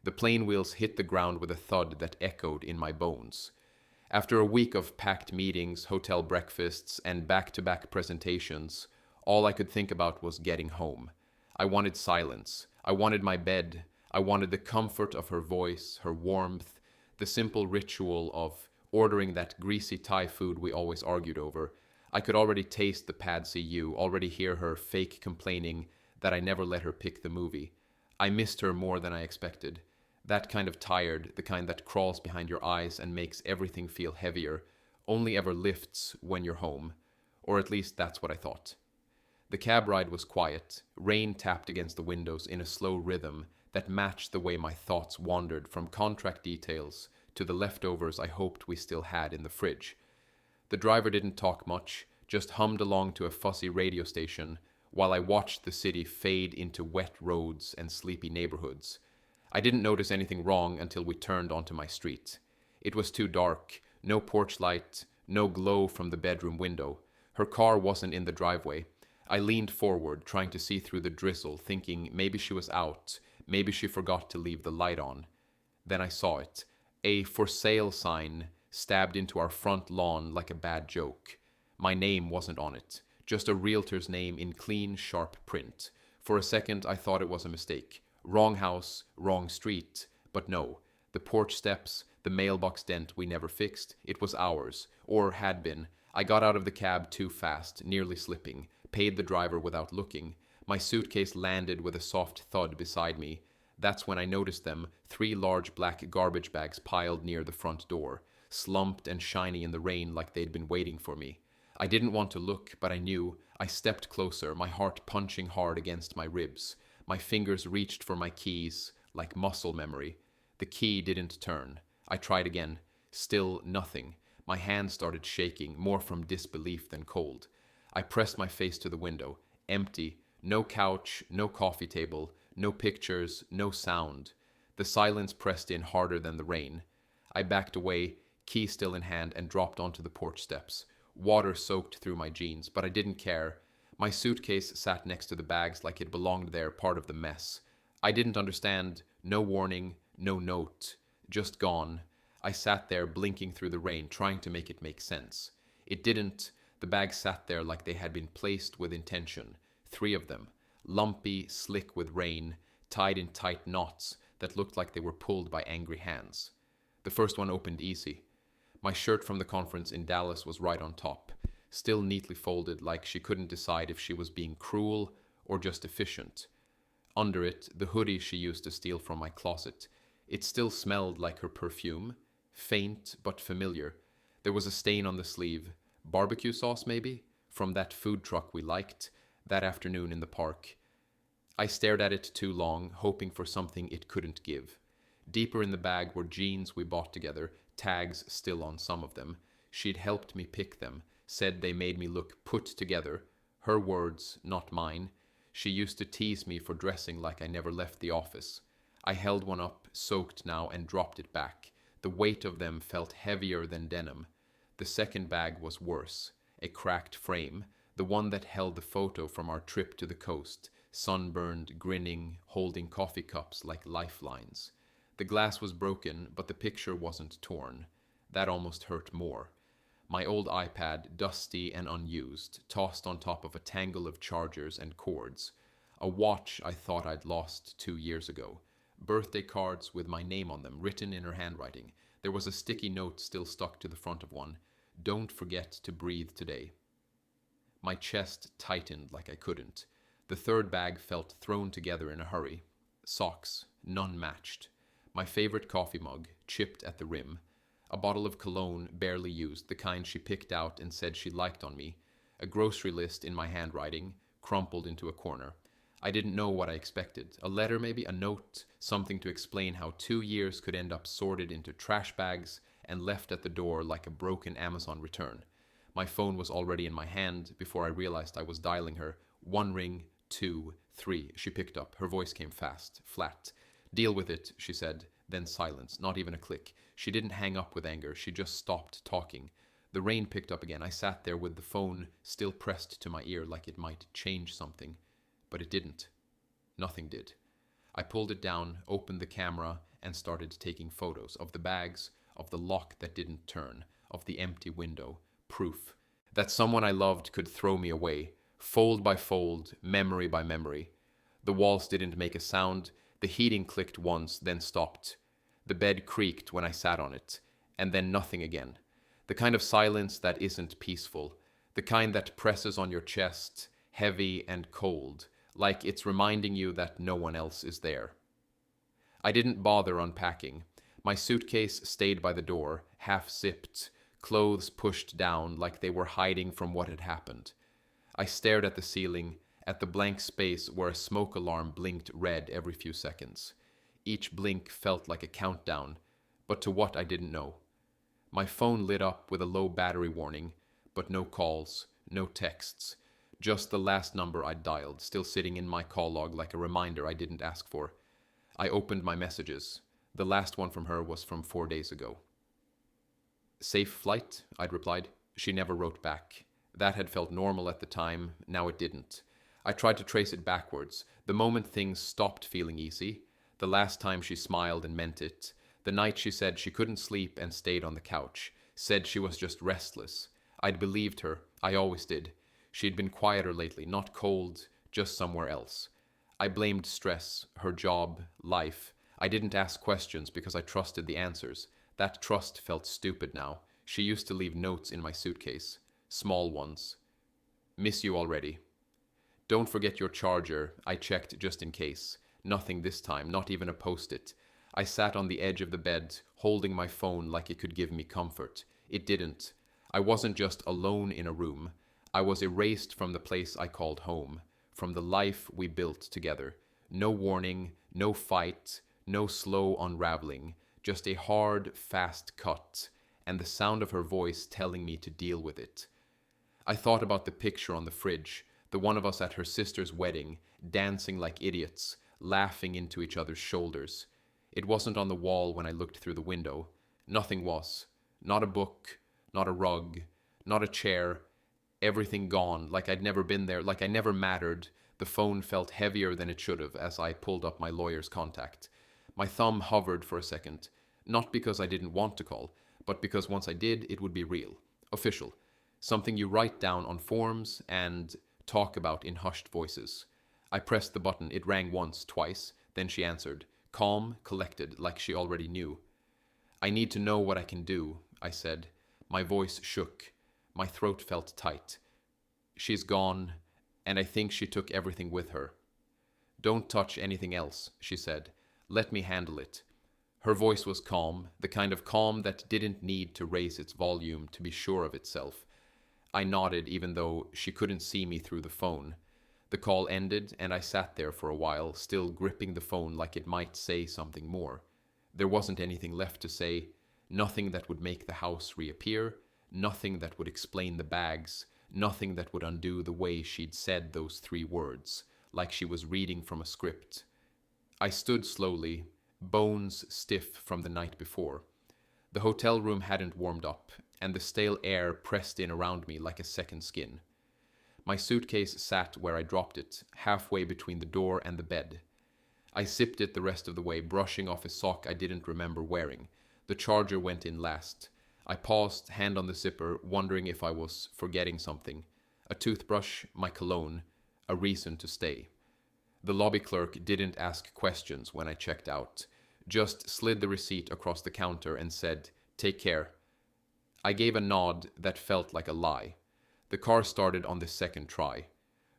The plane wheels hit the ground with a thud that echoed in my bones. After a week of packed meetings, hotel breakfasts, and back-to-back presentations, all I could think about was getting home. I wanted silence. I wanted my bed. I wanted the comfort of her voice, her warmth, the simple ritual of ordering that greasy Thai food we always argued over. I could already taste the pad see ew, already hear her fake complaining that I never let her pick the movie. I missed her more than I expected. That kind of tired, the kind that crawls behind your eyes and makes everything feel heavier, only ever lifts when you're home. Or at least that's what I thought. The cab ride was quiet. Rain tapped against the windows in a slow rhythm that matched the way my thoughts wandered from contract details to the leftovers I hoped we still had in the fridge. The driver didn't talk much, just hummed along to a fussy radio station while I watched the city fade into wet roads and sleepy neighborhoods. I didn't notice anything wrong until we turned onto my street. It was too dark, no porch light, no glow from the bedroom window. Her car wasn't in the driveway. I leaned forward, trying to see through the drizzle, thinking maybe she was out, maybe she forgot to leave the light on. Then I saw it, a for sale sign stabbed into our front lawn like a bad joke. My name wasn't on it, just a realtor's name in clean, sharp print. For a second, I thought it was a mistake. Wrong house, wrong street. But no, the porch steps, the mailbox dent we never fixed, it was ours, or had been. I got out of the cab too fast, nearly slipping, paid the driver without looking. My suitcase landed with a soft thud beside me. That's when I noticed them, 3 large black garbage bags piled near the front door, slumped and shiny in the rain like they'd been waiting for me. I didn't want to look, but I knew. I stepped closer, my heart punching hard against my ribs. My fingers reached for my keys, like muscle memory. The key didn't turn. I tried again. Still nothing. My hand started shaking, more from disbelief than cold. I pressed my face to the window. Empty. No couch, no coffee table, no pictures, no sound. The silence pressed in harder than the rain. I backed away, key still in hand, and dropped onto the porch steps. Water soaked through my jeans, but I didn't care. My suitcase sat next to the bags like it belonged there, part of the mess. I didn't understand. No warning, no note. Just gone. I sat there blinking through the rain, trying to make it make sense. It didn't. The bags sat there like they had been placed with intention. 3 of them. Lumpy, slick with rain, tied in tight knots that looked like they were pulled by angry hands. The first one opened easy. My shirt from the conference in Dallas was right on top, still neatly folded like she couldn't decide if she was being cruel or just efficient. Under it, the hoodie she used to steal from my closet. It still smelled like her perfume, faint but familiar. There was a stain on the sleeve. Barbecue sauce, maybe? From that food truck we liked that afternoon in the park. I stared at it too long, hoping for something it couldn't give. Deeper in the bag were jeans we bought together, tags still on some of them. She'd helped me pick them, said they made me look put together. Her words, not mine. She used to tease me for dressing like I never left the office. I held one up, soaked now, and dropped it back. The weight of them felt heavier than denim. The second bag was worse. A cracked frame, the one that held the photo from our trip to the coast, sunburned, grinning, holding coffee cups like lifelines. The glass was broken, but the picture wasn't torn. That almost hurt more. My old iPad, dusty and unused, tossed on top of a tangle of chargers and cords. A watch I thought I'd lost 2 years ago. Birthday cards with my name on them, written in her handwriting. There was a sticky note still stuck to the front of one. Don't forget to breathe today. My chest tightened like I couldn't. The third bag felt thrown together in a hurry. Socks, none matched. My favorite coffee mug, chipped at the rim. A bottle of cologne, barely used, the kind she picked out and said she liked on me. A grocery list in my handwriting, crumpled into a corner. I didn't know what I expected. A letter maybe, a note, something to explain how 2 years could end up sorted into trash bags and left at the door like a broken Amazon return. My phone was already in my hand before I realized I was dialing her. 1 ring, 2, 3. She picked up. Her voice came fast, flat. Deal with it, she said, then silence, not even a click. She didn't hang up with anger, she just stopped talking. The rain picked up again. I sat there with the phone still pressed to my ear like it might change something. But it didn't. Nothing did. I pulled it down, opened the camera, and started taking photos of the bags, of the lock that didn't turn, of the empty window. Proof that someone I loved could throw me away, fold by fold, memory by memory. The walls didn't make a sound, the heating clicked once, then stopped. The bed creaked when I sat on it, and then nothing again. The kind of silence that isn't peaceful, the kind that presses on your chest, heavy and cold, like it's reminding you that no one else is there. I didn't bother unpacking. My suitcase stayed by the door, half zipped, clothes pushed down like they were hiding from what had happened. I stared at the ceiling, at the blank space where a smoke alarm blinked red every few seconds. Each blink felt like a countdown, but to what I didn't know. My phone lit up with a low battery warning, but no calls, no texts. Just the last number I'd dialed, still sitting in my call log like a reminder I didn't ask for. I opened my messages. The last one from her was from 4 days ago. "Safe flight," I'd replied. She never wrote back. That had felt normal at the time, now it didn't. I tried to trace it backwards, the moment things stopped feeling easy, the last time she smiled and meant it, the night she said she couldn't sleep and stayed on the couch, said she was just restless. I'd believed her, I always did. She'd been quieter lately, not cold, just somewhere else. I blamed stress, her job, life. I didn't ask questions because I trusted the answers. That trust felt stupid now. She used to leave notes in my suitcase. Small ones. "Miss you already. Don't forget your charger." I checked just in case. Nothing this time, not even a post-it. I sat on the edge of the bed, holding my phone like it could give me comfort. It didn't. I wasn't just alone in a room. I was erased from the place I called home, from the life we built together. No warning, no fight, no slow unraveling, just a hard, fast cut, and the sound of her voice telling me to deal with it. I thought about the picture on the fridge, the one of us at her sister's wedding, dancing like idiots, laughing into each other's shoulders. It wasn't on the wall when I looked through the window. Nothing was. Not a book, not a rug, not a chair. Everything gone, like I'd never been there, like I never mattered. The phone felt heavier than it should have as I pulled up my lawyer's contact. My thumb hovered for a second, not because I didn't want to call, but because once I did, it would be real, official, something you write down on forms and talk about in hushed voices. I pressed the button. It rang once, twice, then she answered, calm, collected, like she already knew. "I need to know what I can do," I said. My voice shook. My throat felt tight. "She's gone, and I think she took everything with her." "Don't touch anything else," she said. "Let me handle it." Her voice was calm, the kind of calm that didn't need to raise its volume to be sure of itself. I nodded even though she couldn't see me through the phone. The call ended, and I sat there for a while, still gripping the phone like it might say something more. There wasn't anything left to say, nothing that would make the house reappear, nothing that would explain the bags, nothing that would undo the way she'd said those 3 words, like she was reading from a script. I stood slowly, bones stiff from the night before. The hotel room hadn't warmed up, and the stale air pressed in around me like a second skin. My suitcase sat where I dropped it, halfway between the door and the bed. I zipped it the rest of the way, brushing off a sock I didn't remember wearing. The charger went in last. I paused, hand on the zipper, wondering if I was forgetting something. A toothbrush, my cologne, a reason to stay. The lobby clerk didn't ask questions when I checked out, just slid the receipt across the counter and said, "Take care." I gave a nod that felt like a lie. The car started on the second try.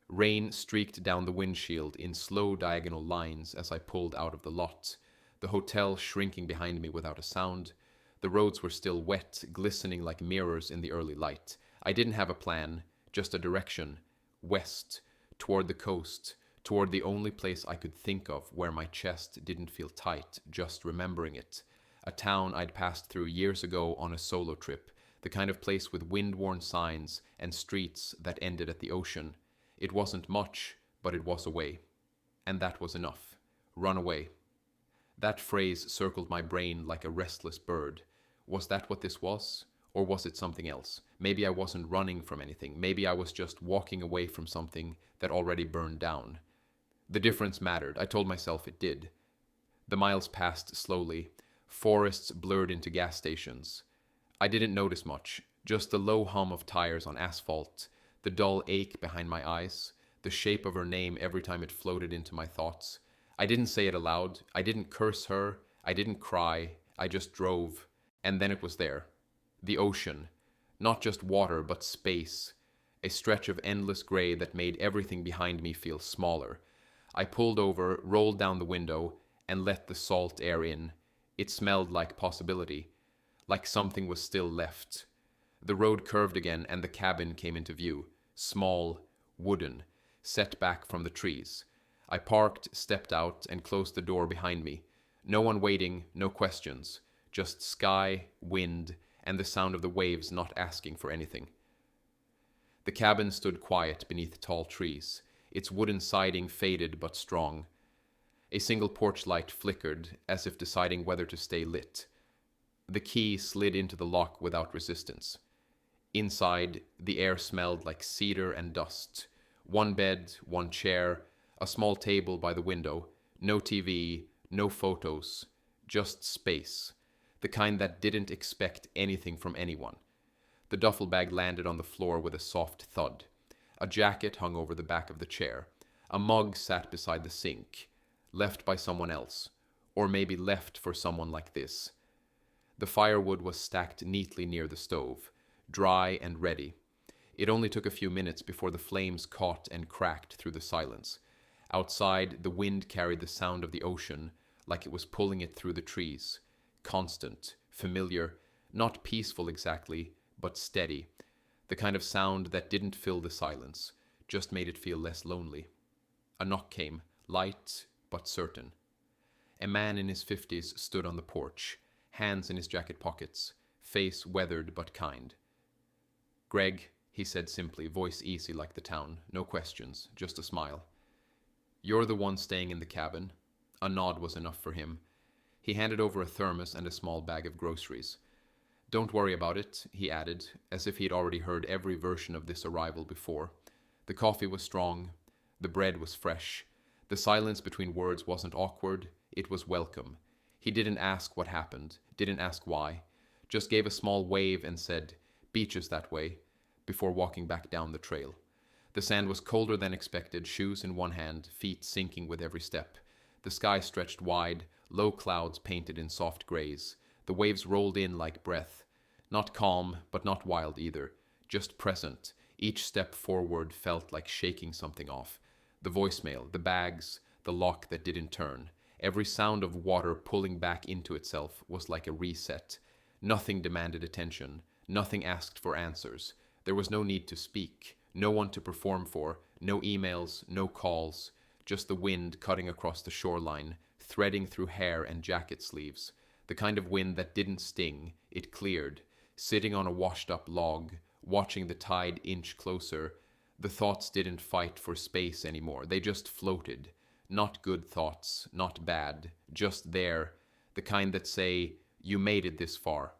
Rain streaked down the windshield in slow diagonal lines as I pulled out of the lot, the hotel shrinking behind me without a sound. The roads were still wet, glistening like mirrors in the early light. I didn't have a plan, just a direction. West, toward the coast, toward the only place I could think of where my chest didn't feel tight, just remembering it. A town I'd passed through years ago on a solo trip, the kind of place with wind-worn signs and streets that ended at the ocean. It wasn't much, but it was away. And that was enough. Run away. That phrase circled my brain like a restless bird. Was that what this was? Or was it something else? Maybe I wasn't running from anything. Maybe I was just walking away from something that already burned down. The difference mattered. I told myself it did. The miles passed slowly. Forests blurred into gas stations. I didn't notice much, just the low hum of tires on asphalt, the dull ache behind my eyes, the shape of her name every time it floated into my thoughts. I didn't say it aloud. I didn't curse her. I didn't cry. I just drove. And then it was there. The ocean. Not just water, but space. A stretch of endless gray that made everything behind me feel smaller. I pulled over, rolled down the window, and let the salt air in. It smelled like possibility, like something was still left. The road curved again, and the cabin came into view. Small, wooden, set back from the trees. I parked, stepped out, and closed the door behind me. No one waiting, no questions. Just sky, wind, and the sound of the waves not asking for anything. The cabin stood quiet beneath tall trees. Its wooden siding faded but strong. A single porch light flickered, as if deciding whether to stay lit. The key slid into the lock without resistance. Inside, the air smelled like cedar and dust. One bed, one chair, a small table by the window, no TV, no photos, just space, the kind that didn't expect anything from anyone. The duffel bag landed on the floor with a soft thud. A jacket hung over the back of the chair. A mug sat beside the sink, left by someone else, or maybe left for someone like this. The firewood was stacked neatly near the stove, dry and ready. It only took a few minutes before the flames caught and cracked through the silence. Outside, the wind carried the sound of the ocean like it was pulling it through the trees. Constant, familiar, not peaceful exactly, but steady. The kind of sound that didn't fill the silence, just made it feel less lonely. A knock came, light but certain. A man in his 50s stood on the porch, hands in his jacket pockets, face weathered but kind. "Greg," he said simply, voice easy like the town, no questions, just a smile. "You're the one staying in the cabin." A nod was enough for him. He handed over a thermos and a small bag of groceries. "Don't worry about it," he added, as if he had already heard every version of this arrival before. The coffee was strong, the bread was fresh. The silence between words wasn't awkward, it was welcome. He didn't ask what happened, didn't ask why, just gave a small wave and said, "Beaches that way," before walking back down the trail. The sand was colder than expected, shoes in one hand, feet sinking with every step. The sky stretched wide, low clouds painted in soft grays. The waves rolled in like breath. Not calm, but not wild either. Just present. Each step forward felt like shaking something off. The voicemail, the bags, the lock that didn't turn. Every sound of water pulling back into itself was like a reset. Nothing demanded attention. Nothing asked for answers. There was no need to speak. No one to perform for. No emails, no calls. Just the wind cutting across the shoreline, threading through hair and jacket sleeves. The kind of wind that didn't sting. It cleared. Sitting on a washed-up log, watching the tide inch closer, the thoughts didn't fight for space anymore. They just floated. Not good thoughts, not bad, just there. The kind that say, "You made it this far."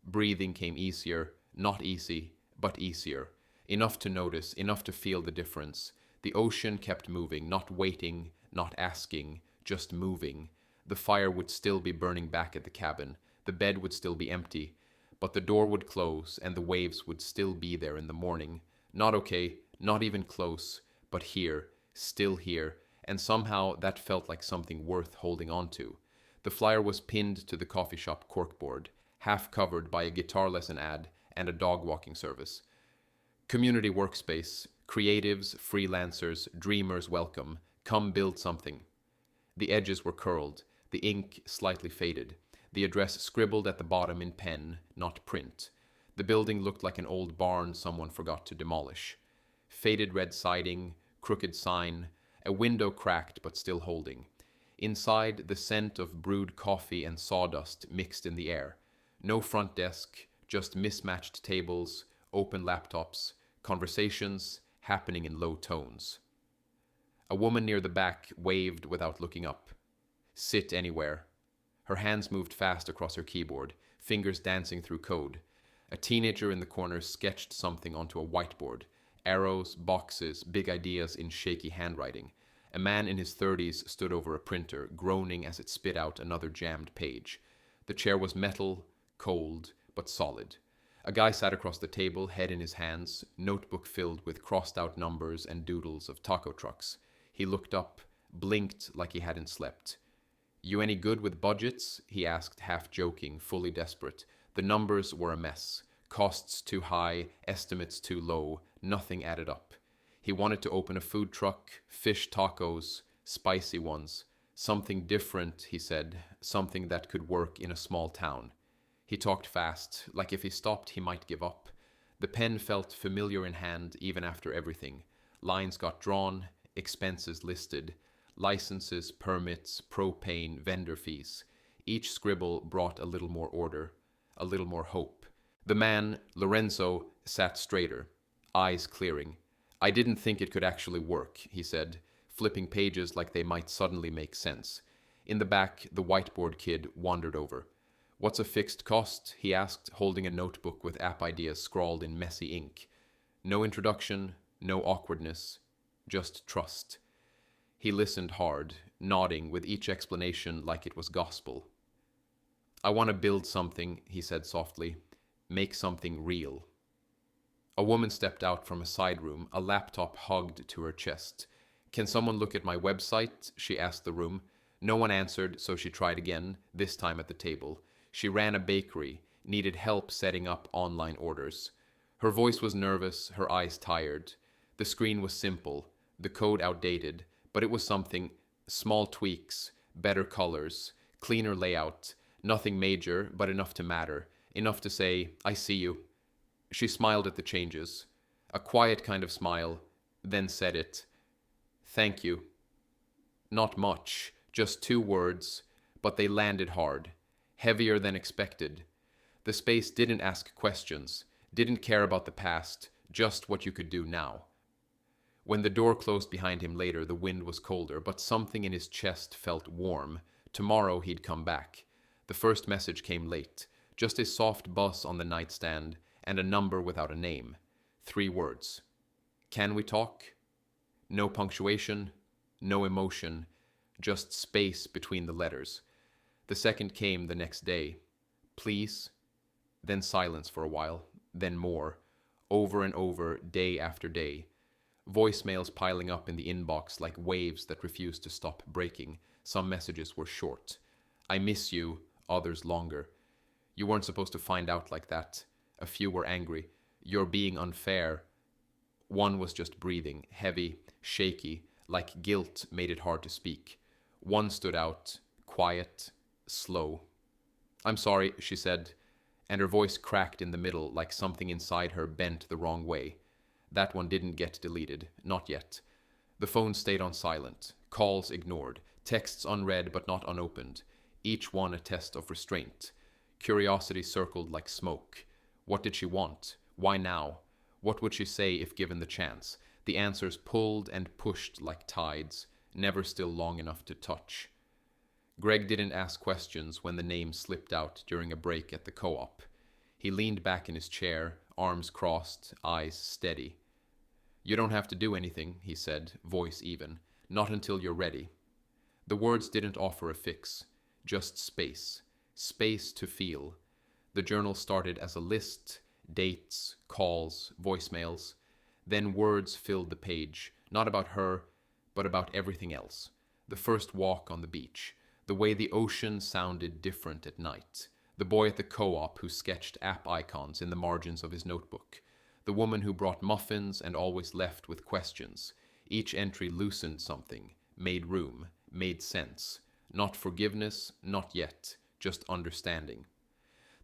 Breathing came easier, not easy, but easier. Enough to notice, enough to feel the difference. The ocean kept moving, not waiting, not asking, just moving. The fire would still be burning back at the cabin. The bed would still be empty. But the door would close, and the waves would still be there in the morning. Not okay, not even close, but here, still here, and somehow that felt like something worth holding on to. The flyer was pinned to the coffee shop corkboard, half covered by a guitar lesson ad and a dog walking service. "Community workspace, creatives, freelancers, dreamers welcome. Come build something." The edges were curled, the ink slightly faded, the address scribbled at the bottom in pen, not print. The building looked like an old barn someone forgot to demolish. Faded red siding, crooked sign, a window cracked but still holding. Inside, the scent of brewed coffee and sawdust mixed in the air. No front desk, just mismatched tables, open laptops, conversations happening in low tones. A woman near the back waved without looking up. "Sit anywhere." Her hands moved fast across her keyboard, fingers dancing through code. A teenager in the corner sketched something onto a whiteboard. Arrows, boxes, big ideas in shaky handwriting. A man in his 30s stood over a printer, groaning as it spit out another jammed page. The chair was metal, cold, but solid. A guy sat across the table, head in his hands, notebook filled with crossed-out numbers and doodles of taco trucks. He looked up, blinked like he hadn't slept. "You any good with budgets?" he asked, half joking, fully desperate. The numbers were a mess. Costs too high, estimates too low, nothing added up. He wanted to open a food truck, fish tacos, spicy ones. Something different, he said, something that could work in a small town. He talked fast, like if he stopped he might give up. The pen felt familiar in hand even after everything. Lines got drawn, expenses listed, licenses, permits, propane, vendor fees. Each scribble brought a little more order, a little more hope. The man, Lorenzo, sat straighter, eyes clearing. "I didn't think it could actually work," he said, flipping pages like they might suddenly make sense. In the back, the whiteboard kid wandered over. "What's a fixed cost?" he asked, holding a notebook with app ideas scrawled in messy ink. No introduction, no awkwardness, just trust. He listened hard, nodding with each explanation like it was gospel. "I want to build something," he said softly. "Make something real." A woman stepped out from a side room, a laptop hugged to her chest. "Can someone look at my website?" she asked the room. No one answered, so she tried again, this time at the table. She ran a bakery, needed help setting up online orders. Her voice was nervous, her eyes tired. The screen was simple, the code outdated, but it was something. Small tweaks, better colors, cleaner layout, nothing major, but enough to matter, enough to say, "I see you." She smiled at the changes, a quiet kind of smile, then said it. "Thank you." Not much, just 2 words, but they landed hard, heavier than expected. The space didn't ask questions, didn't care about the past, just what you could do now. When the door closed behind him later, the wind was colder, but something in his chest felt warm. Tomorrow he'd come back. The first message came late, just a soft buzz on the nightstand, and a number without a name. 3 words. "Can we talk?" No punctuation, no emotion, just space between the letters. The second came the next day. "Please?" Then silence for a while, then more, over and over, day after day. Voicemails piling up in the inbox like waves that refused to stop breaking. Some messages were short. "I miss you," others longer. "You weren't supposed to find out like that." A few were angry. "You're being unfair." One was just breathing, heavy, shaky, like guilt made it hard to speak. One stood out, quiet, slow. "I'm sorry," she said, and her voice cracked in the middle like something inside her bent the wrong way. That one didn't get deleted, not yet. The phone stayed on silent, calls ignored, texts unread but not unopened, each one a test of restraint. Curiosity circled like smoke. What did she want? Why now? What would she say if given the chance? The answers pulled and pushed like tides, never still long enough to touch. Greg didn't ask questions when the name slipped out during a break at the co-op. He leaned back in his chair, arms crossed, eyes steady. "You don't have to do anything," he said, voice even. "Not until you're ready." The words didn't offer a fix, just space. Space to feel. The journal started as a list, dates, calls, voicemails. Then words filled the page, not about her, but about everything else. The first walk on the beach, the way the ocean sounded different at night, the boy at the co-op who sketched app icons in the margins of his notebook, the woman who brought muffins and always left with questions. Each entry loosened something, made room, made sense. Not forgiveness, not yet, just understanding.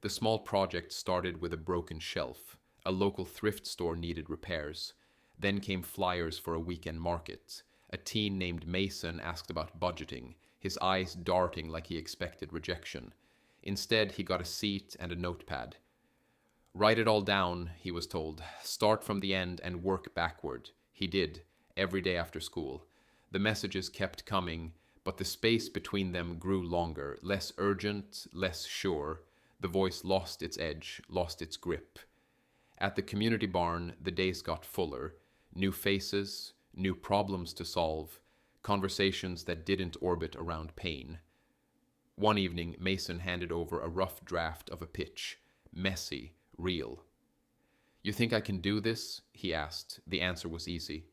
The small project started with a broken shelf. A local thrift store needed repairs. Then came flyers for a weekend market. A teen named Mason asked about budgeting, his eyes darting like he expected rejection. Instead, he got a seat and a notepad. "Write it all down," he was told. "Start from the end and work backward." He did, every day after school. The messages kept coming, but the space between them grew longer, less urgent, less sure. The voice lost its edge, lost its grip. At the community barn, the days got fuller. New faces, new problems to solve, conversations that didn't orbit around pain. One evening, Mason handed over a rough draft of a pitch. Messy, real. "You think I can do this?" he asked. The answer was easy.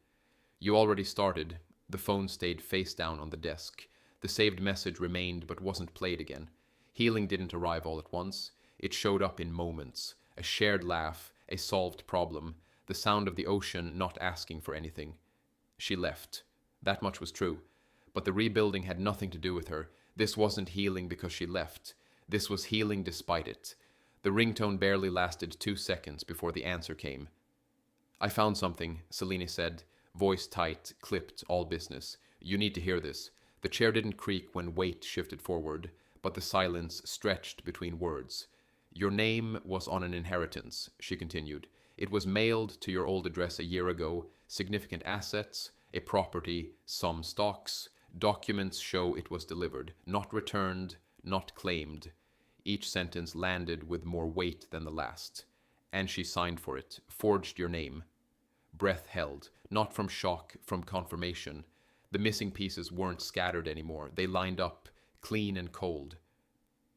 "You already started." The phone stayed face down on the desk. The saved message remained but wasn't played again. Healing didn't arrive all at once. It showed up in moments. A shared laugh, a solved problem, the sound of the ocean not asking for anything. She left. That much was true. But the rebuilding had nothing to do with her. This wasn't healing because she left. This was healing despite it. The ringtone barely lasted 2 seconds before the answer came. "I found something," Selene said, voice tight, clipped, all business. "You need to hear this." The chair didn't creak when weight shifted forward, but the silence stretched between words. "Your name was on an inheritance," she continued. "It was mailed to your old address a year ago. Significant assets, a property, some stocks. Documents show it was delivered, not returned, not claimed." Each sentence landed with more weight than the last. "And she signed for it, forged your name." Breath held, not from shock, from confirmation. The missing pieces weren't scattered anymore. They lined up, clean and cold.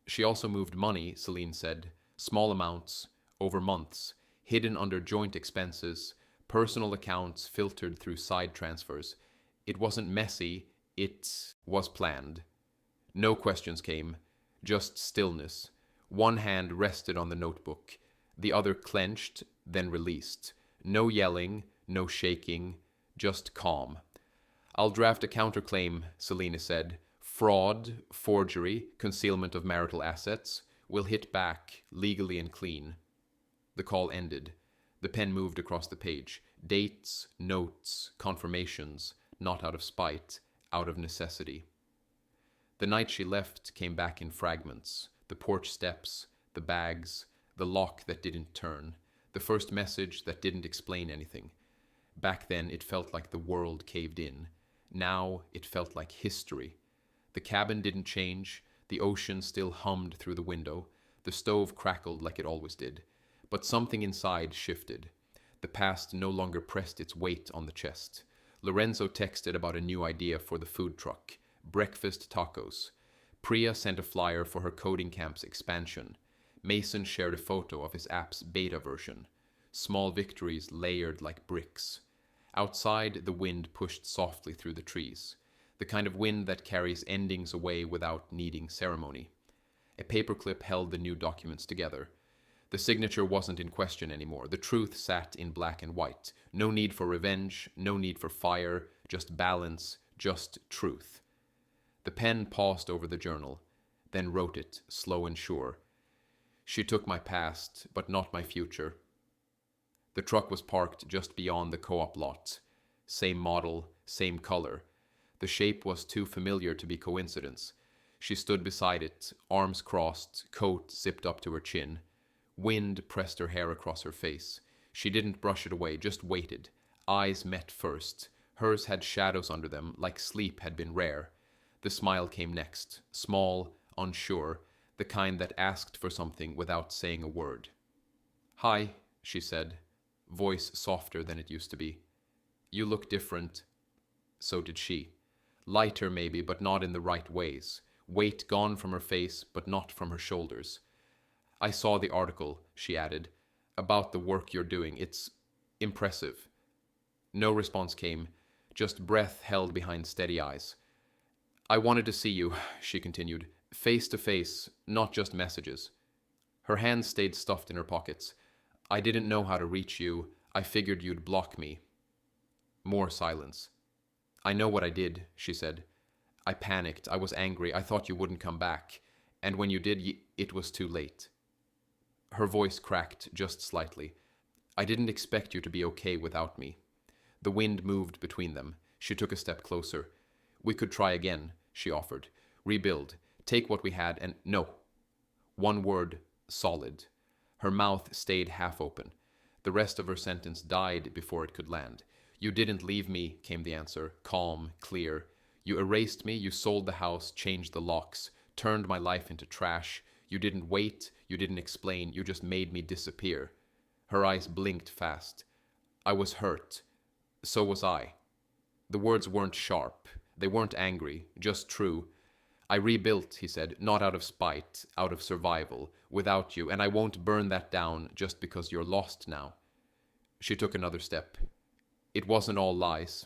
"She also moved money," Selene said. "Small amounts, over months, hidden under joint expenses, personal accounts filtered through side transfers. It wasn't messy, it was planned." No questions came, just stillness. One hand rested on the notebook, the other clenched, then released. No yelling, no shaking, just calm. "I'll draft a counterclaim," Selena said. "Fraud, forgery, concealment of marital assets. We'll hit back, legally and clean." The call ended. The pen moved across the page. Dates, notes, confirmations, not out of spite, out of necessity. The night she left came back in fragments. The porch steps, the bags, the lock that didn't turn, the first message that didn't explain anything. Back then it felt like the world caved in. Now it felt like history. The cabin didn't change, the ocean still hummed through the window, the stove crackled like it always did. But something inside shifted. The past no longer pressed its weight on the chest. Lorenzo texted about a new idea for the food truck. Breakfast tacos. Priya sent a flyer for her coding camp's expansion. Mason shared a photo of his app's beta version. Small victories layered like bricks. Outside, the wind pushed softly through the trees. The kind of wind that carries endings away without needing ceremony. A paperclip held the new documents together. The signature wasn't in question anymore. The truth sat in black and white. No need for revenge, no need for fire, just balance, just truth. The pen paused over the journal, then wrote it, slow and sure. "She took my past, but not my future." The truck was parked just beyond the co-op lot. Same model, same color. The shape was too familiar to be coincidence. She stood beside it, arms crossed, coat zipped up to her chin. Wind pressed her hair across her face. She didn't brush it away, just waited. Eyes met first. Hers had shadows under them, like sleep had been rare. The smile came next, small, unsure, the kind that asked for something without saying a word. "Hi," she said, voice softer than it used to be. "You look different." So did she. Lighter maybe, but not in the right ways. Weight gone from her face, but not from her shoulders. "I saw the article," she added, "about the work you're doing. It's impressive." No response came, just breath held behind steady eyes. "I wanted to see you," she continued, "face to face, not just messages." Her hands stayed stuffed in her pockets. "I didn't know how to reach you. I figured you'd block me." More silence. "I know what I did," she said. "I panicked. I was angry. I thought you wouldn't come back. And when you did, it was too late." Her voice cracked just slightly. "I didn't expect you to be okay without me." The wind moved between them. She took a step closer. "We could try again," she offered. "Rebuild. Take what we had and—" "No." One word, solid. Her mouth stayed half open. The rest of her sentence died before it could land. "You didn't leave me," came the answer, calm, clear. "You erased me, you sold the house, changed the locks, turned my life into trash. You didn't wait, you didn't explain, you just made me disappear." Her eyes blinked fast. "I was hurt. So was I." The words weren't sharp. They weren't angry, just true. I rebuilt, he said, not out of spite, out of survival, without you, and I won't burn that down just because you're lost now. She took another step. It wasn't all lies.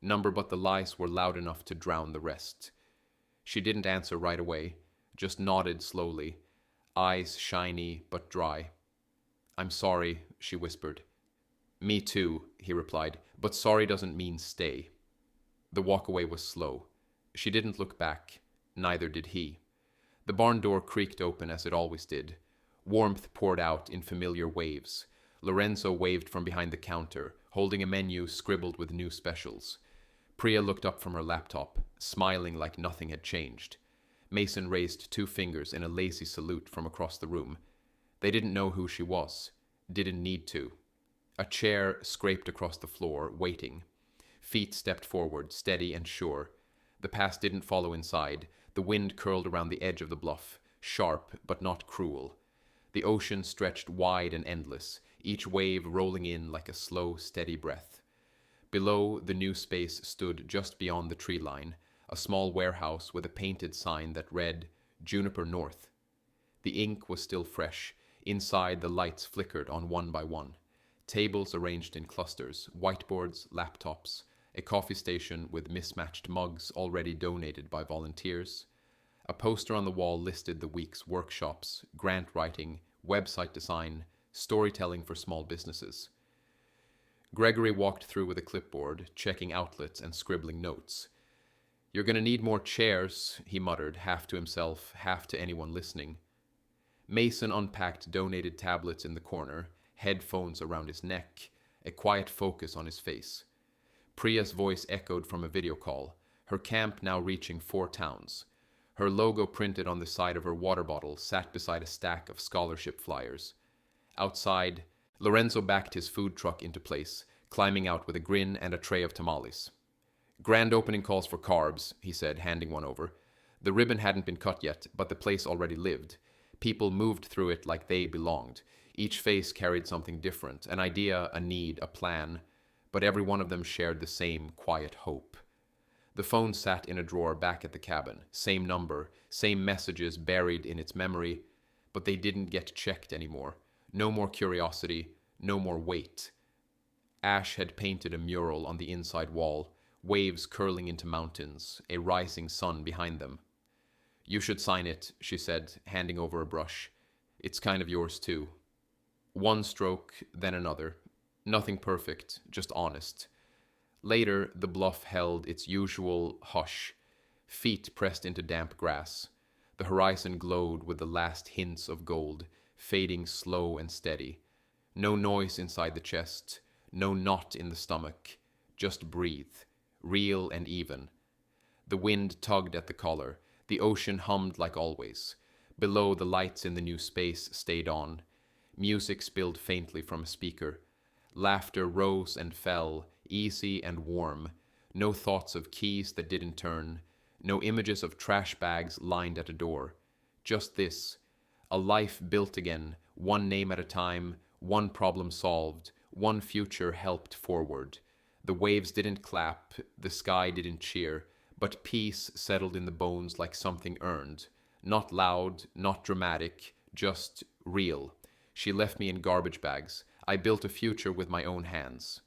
Number, but the lies were loud enough to drown the rest. She didn't answer right away, just nodded slowly, eyes shiny but dry. I'm sorry, she whispered. Me too, he replied, but sorry doesn't mean stay. The walkaway was slow. She didn't look back, neither did he. The barn door creaked open as it always did. Warmth poured out in familiar waves. Lorenzo waved from behind the counter, holding a menu scribbled with new specials. Priya looked up from her laptop, smiling like nothing had changed. Mason raised 2 fingers in a lazy salute from across the room. They didn't know who she was. Didn't need to. A chair scraped across the floor, waiting. Feet stepped forward, steady and sure. The pass didn't follow inside. The wind curled around the edge of the bluff, sharp but not cruel. The ocean stretched wide and endless, each wave rolling in like a slow, steady breath. Below, the new space stood just beyond the tree line, a small warehouse with a painted sign that read, Juniper North. The ink was still fresh. Inside, the lights flickered on one by one. Tables arranged in clusters, whiteboards, laptops, a coffee station with mismatched mugs already donated by volunteers. A poster on the wall listed the week's workshops, grant writing, website design, storytelling for small businesses. Gregory walked through with a clipboard, checking outlets and scribbling notes. You're going to need more chairs, he muttered, half to himself, half to anyone listening. Mason unpacked donated tablets in the corner, headphones around his neck, a quiet focus on his face. Priya's voice echoed from a video call, her camp now reaching 4 towns. Her logo printed on the side of her water bottle sat beside a stack of scholarship flyers. Outside, Lorenzo backed his food truck into place, climbing out with a grin and a tray of tamales. Grand opening calls for carbs, he said, handing one over. The ribbon hadn't been cut yet, but the place already lived. People moved through it like they belonged. Each face carried something different, an idea, a need, a plan, but every one of them shared the same quiet hope. The phone sat in a drawer back at the cabin, same number, same messages buried in its memory, but they didn't get checked anymore. No more curiosity, no more weight. Ash had painted a mural on the inside wall, waves curling into mountains, a rising sun behind them. You should sign it, she said, handing over a brush. It's kind of yours too. One stroke, then another. Nothing perfect, just honest. Later, the bluff held its usual hush, feet pressed into damp grass. The horizon glowed with the last hints of gold, fading slow and steady. No noise inside the chest, no knot in the stomach. Just breathe, real and even. The wind tugged at the collar. The ocean hummed like always. Below, the lights in the new space stayed on. Music spilled faintly from a speaker. Laughter rose and fell, easy and warm. No thoughts of keys that didn't turn. No images of trash bags lined at a door. Just this. A life built again, one name at a time, one problem solved, one future helped forward. The waves didn't clap, the sky didn't cheer, but peace settled in the bones like something earned. Not loud, not dramatic, just real. She left me in garbage bags. I built a future with my own hands.